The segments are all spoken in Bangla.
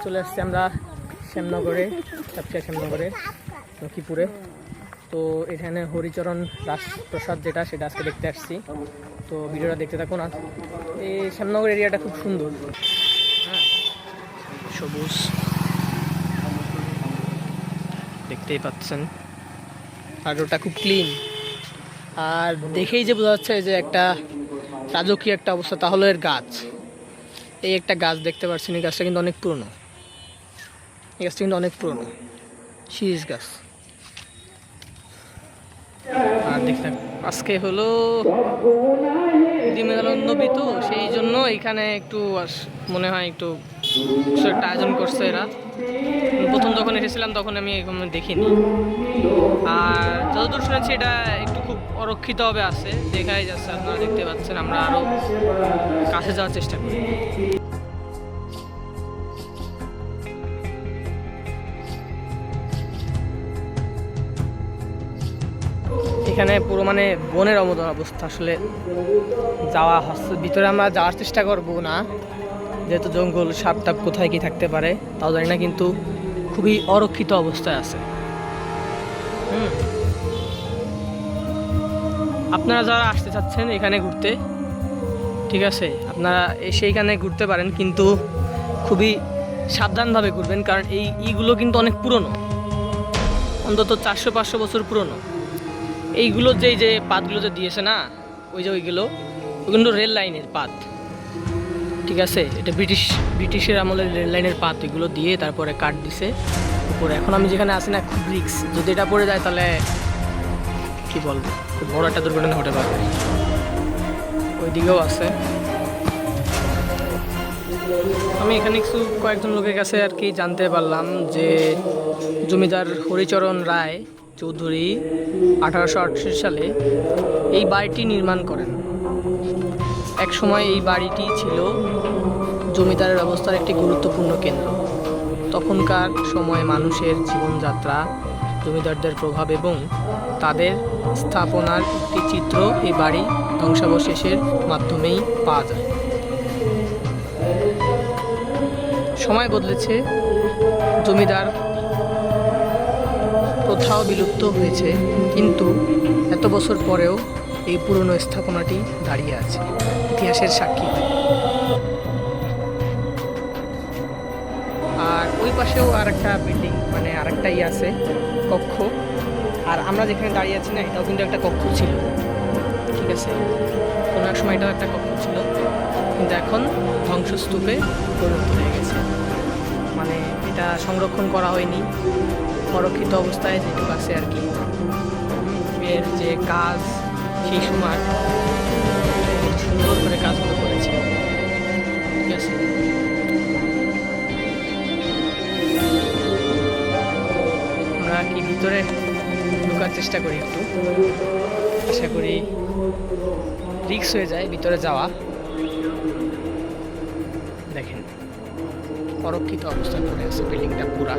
চলে আসছি আমরা শ্যামনগরে, শ্যামনগরে লক্ষ্মীপুরে। তো এখানে হরিচরণ রাজপ্রাসাদ যেটা, সেটা আজকে দেখতে আসছি। তো ভিডিওটা দেখতে থাকুন। আর এই শ্যামনগর এরিয়াটা খুব সুন্দর, হ্যাঁ, সবুজ দেখতেই পাচ্ছেন, আর ওটা খুব ক্লিন। আর দেখেই যে বোঝা যাচ্ছে যে একটা রাজকীয় একটা অবস্থা। তাহলে এর গাছ, এই একটা গাছ দেখতে পাচ্ছেন, এই গাছটা কিন্তু অনেক পুরনো। এই গাছটা কিন্তু অনেক পুরনো, শিরিষ গাছ। আর দেখতে আজকে হলো নবী, তো সেই জন্য এখানে একটু মনে হয় একটু কিছু একটা আয়োজন করছে এরা। প্রথম যখন এসেছিলাম তখন আমি এরকম দেখিনি। আর যতদূর শুনেছি এটা একটু খুব অরক্ষিতভাবে আছে, দেখাই যাচ্ছে, আপনারা দেখতে পাচ্ছেন। আমরা আরও কাছে যাওয়ার চেষ্টা করি। এখানে পুরো মানে বনের মতন অবস্থা। আসলে যাওয়া হচ্ছে ভিতরে, আমরা যাওয়ার চেষ্টা করবো না, যেহেতু জঙ্গল, সাপ টাপ কোথায় কি থাকতে পারে তাও জানি না, কিন্তু খুবই অরক্ষিত অবস্থায় আছে। আপনারা যারা আসতে চাচ্ছেন এখানে ঘুরতে, ঠিক আছে, আপনারা এসে এখানে ঘুরতে পারেন, কিন্তু খুবই সাবধানভাবে ঘুরবেন, কারণ এইগুলো কিন্তু অনেক পুরনো, অন্তত 400-500 বছর পুরনো। এইগুলো যে পাতগুলো যে দিয়েছে না, ওইগুলো কিন্তু রেল লাইনের পাত, ঠিক আছে। এটা ব্রিটিশের আমলের রেল লাইনের পাত, এগুলো দিয়ে তারপরে কাট দিছে উপরে। এখন আমি যেখানে আছি না, খুব রিক্স, যদি এটা পড়ে যায় তাহলে কি বলবো, খুব বড় একটা দুর্ঘটনা ঘটে পারে। ওইদিকেও আছে। আমি এখানে কয়েকজন লোকের কাছে আর কি জানতে পারলাম যে জমিদার হরিচরণ রায় চৌধুরী 1868 সালে এই বাড়িটি নির্মাণ করেন। এক সময় এই বাড়িটি ছিল জমিদারের ব্যবস্থার একটি গুরুত্বপূর্ণ কেন্দ্র। তখনকার সময় মানুষের জীবনযাত্রা, জমিদারদের প্রভাব এবং তাদের স্থাপনার একটি চিত্র এই বাড়ি ধ্বংসাবশেষের মাধ্যমেই পাওয়া যায়। সময় বদলেছে, জমিদার প্রথাও বিলুপ্ত হয়েছে, কিন্তু এত বছর পরেও এই পুরনো স্থাপনাটি দাঁড়িয়ে আছে, ইতিহাসের সাক্ষী। আর ওই পাশেও আরেকটা বিল্ডিং, মানে আরেকটা আছে, কক্ষ। আর আমরা যেখানে দাঁড়িয়ে আছি না, এটাও কিন্তু একটা কক্ষ ছিল, ঠিক আছে। কোনো এক সময় এটাও একটা কক্ষ ছিল, কিন্তু এখন ধ্বংসস্তূপে পরিণত হয়ে গেছে। মানে এটা সংরক্ষণ করা হয়নি, অরক্ষিত অবস্থায় যেটুকু আছে আর কি। এর যে কাজ, সেই সময় সুন্দর করে কাজগুলো করেছে, ঠিক আছে। আমরা কি ভিতরে ঢোকার চেষ্টা করি একটু, আশা করি রিস্ক হয়ে যায় ভিতরে যাওয়া। দেখেন অরক্ষিত অবস্থায় পড়ে আছে বিল্ডিংটা পুরা।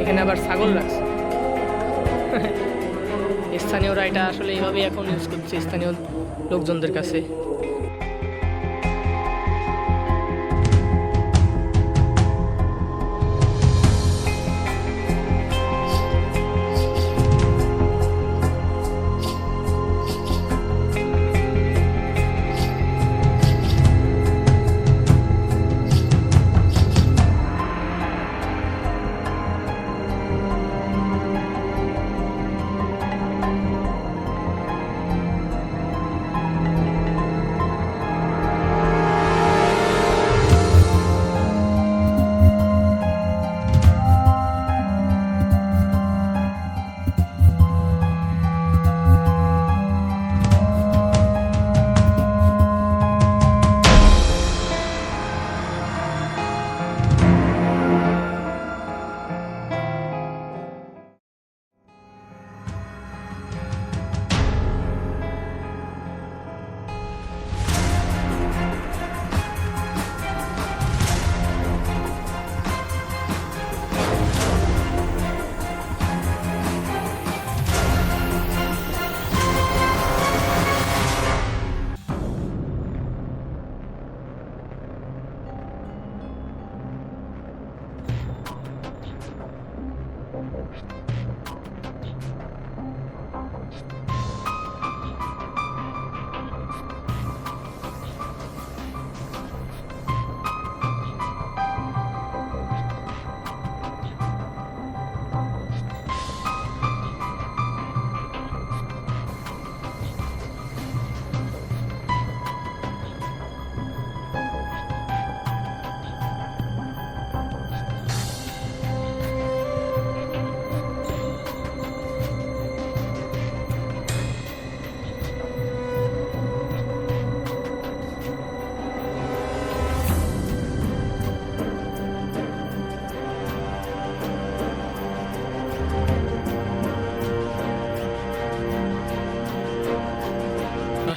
এখানে আবার ছাগল রাখছে স্থানীয়রা। এটা আসলে এইভাবেই এখন ইউজ করছে স্থানীয় লোকজনদের কাছে।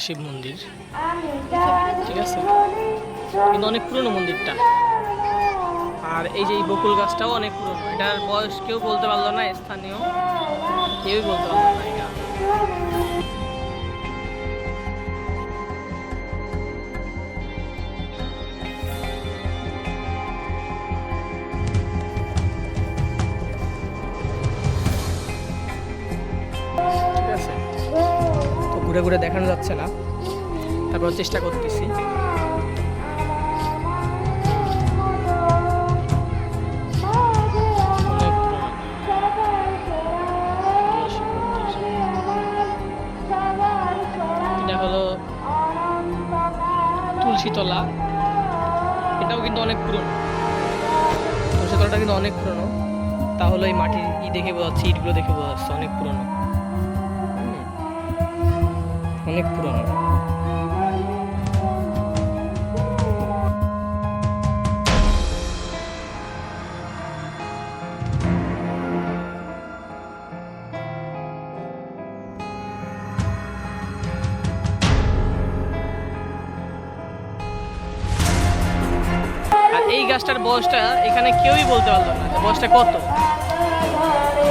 শিব মন্দির, ঠিক আছে, কিন্তু অনেক পুরনো মন্দিরটা। আর এই যে এই বকুল গাছটাও অনেক পুরনো, এটার বয়স কেউ বলতে পারলো না, স্থানীয় কেউই বলতে পারলো না এটা। ঠিক আছে, তো ঘুরে ঘুরে দেখানো যাচ্ছে না, তারপর চেষ্টা করতেছি। এটা হলো তুলসীতলা, এটাও কিন্তু অনেক পুরনো, তুলসীতলাটা কিন্তু অনেক পুরনো। তাহলে এই মাটির দেখে বোঝা যাচ্ছে, ইটগুলো দেখে বোঝা যাচ্ছে অনেক পুরনো, অনেক পুরনো। আর এই গাছটার বয়সটা এখানে কেউই বলতে পারলো না যে বয়সটা কত।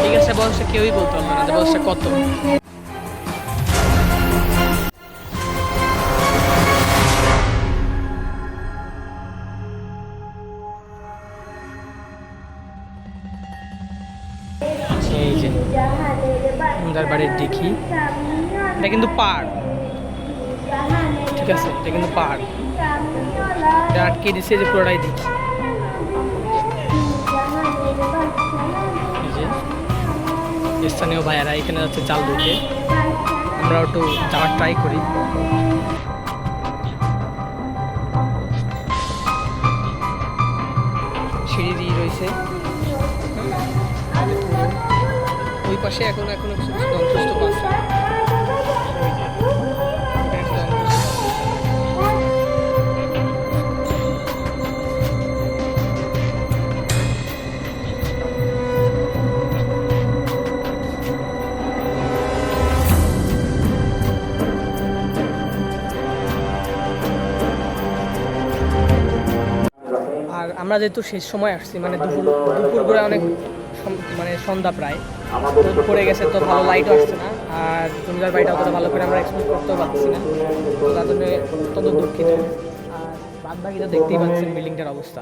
এই গাছটার বয়সটা কেউই বলতে পারলো না যে বয়সটা কত। এই যে আমাদের বাড়ির দেখি, এটা কিন্তু পাহাড়, ঠিক আছে, এটা কিন্তু পাহাড়, এটা আটকে দিচ্ছে যে পুরোটাই দেখি। স্থানীয় ভাইয়ারা এখানে যাচ্ছে চাল দিতে, আমরা একটু যাওয়ার ট্রাই করি। সিঁড়ি দিয়ে রয়েছে, ওই পাশে এখনো কিছু কিছু ধ্বংসস্তূপ আছে। আর আমরা যেহেতু শেষ সময় আসছি, মানে দুপুর করে অনেক মানে সন্ধ্যা প্রায় পড়ে গেছে, তো ভালো লাইটও আসছে না, আর জমিদার বাড়িটা অতটা ভালো করে আমরা এক্সপ্লোর করতেও পারছি না, তো তার জন্য অত্যন্ত দুঃখিত। আর বাদ বাকি তো দেখতেই পাচ্ছেন বিল্ডিংটার অবস্থা।